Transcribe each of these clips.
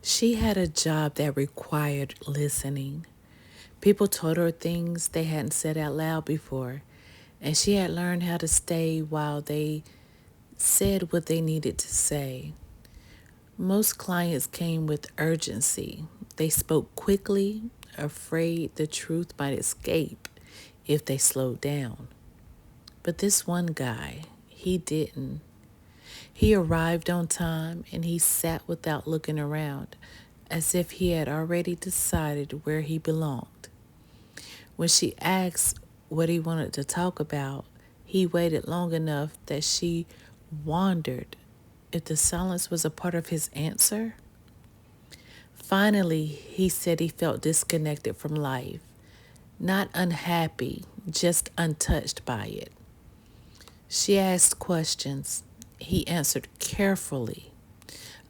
She had a job that required listening. People told her things they hadn't said out loud before, and she had learned how to stay while they said what they needed to say. Most clients came with urgency. They spoke quickly, afraid the truth might escape if they slowed down. But this one guy, he didn't. He arrived on time and he sat without looking around, as if he had already decided where he belonged. When she asked what he wanted to talk about, he waited long enough that she wondered if the silence was a part of his answer. Finally, he said he felt disconnected from life, not unhappy, just untouched by it. She asked questions. He answered carefully,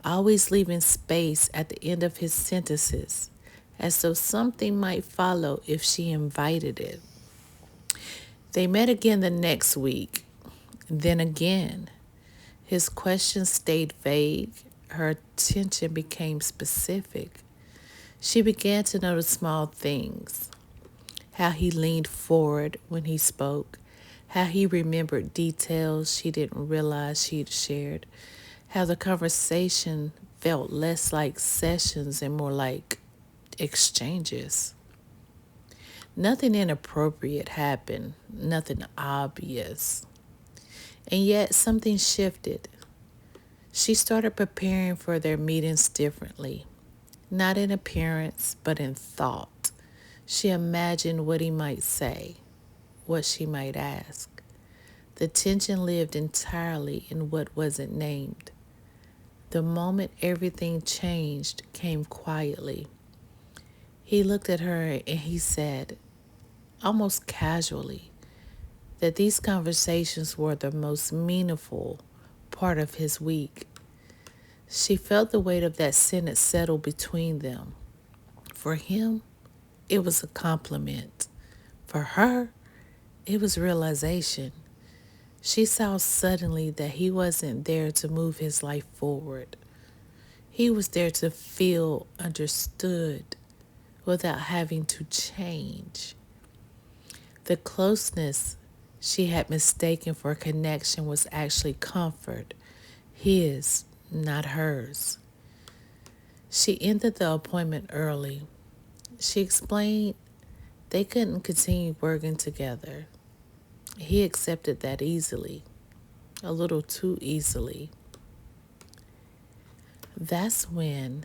always leaving space at the end of his sentences, as though something might follow if she invited it. They met again the next week, then again. His questions stayed vague. Her attention became specific. She began to notice small things: how he leaned forward when he spoke, how he remembered details she didn't realize she'd shared, how the conversation felt less like sessions and more like exchanges. Nothing inappropriate happened, nothing obvious. And yet something shifted. She started preparing for their meetings differently, not in appearance, but in thought. She imagined what he might say, what she might ask. The tension lived entirely in what wasn't named. The moment everything changed came quietly. He looked at her and he said, almost casually, that these conversations were the most meaningful part of his week. She felt the weight of that sentence settle between them. For him, it was a compliment. For her, it was realization. She saw suddenly that he wasn't there to move his life forward. He was there to feel understood without having to change. The closeness she had mistaken for connection was actually comfort, his, not hers. She ended the appointment early. She explained they couldn't continue working together. He accepted that easily, a little too easily. That's when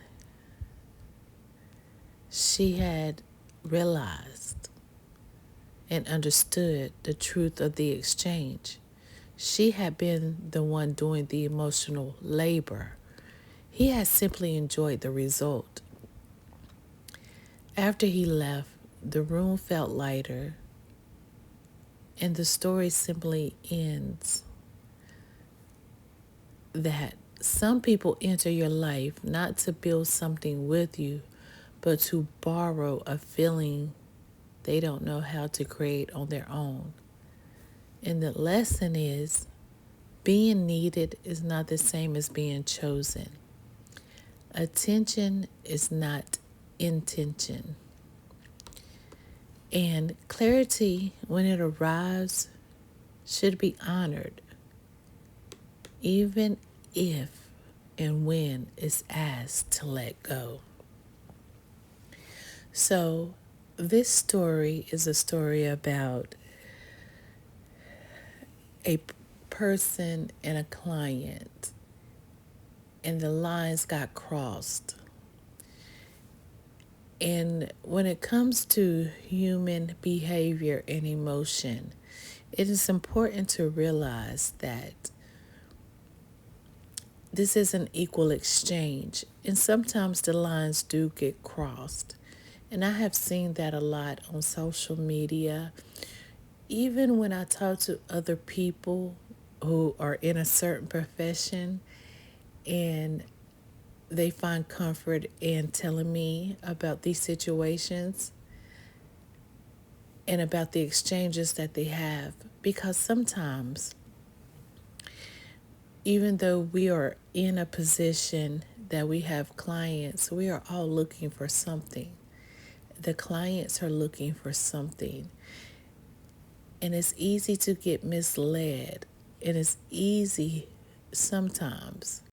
she had realized and understood the truth of the exchange. She had been the one doing the emotional labor. He had simply enjoyed the result. After he left, the room felt lighter, and the story simply ends that some people enter your life not to build something with you, but to borrow a feeling they don't know how to create on their own. And the lesson is being needed is not the same as being chosen. Attention is not intention. And clarity, when it arrives, should be honored, even if and when it's asked to let go. So, this story is a story about a person and a client, and the lines got crossed. And when it comes to human behavior and emotion, it is important to realize that this is an equal exchange, and sometimes the lines do get crossed. And I have seen that a lot on social media. Even when I talk to other people who are in a certain profession and they find comfort in telling me about these situations and about the exchanges that they have. Because sometimes, even though we are in a position that we have clients, we are all looking for something. The clients are looking for something. And it's easy to get misled. And it's easy sometimes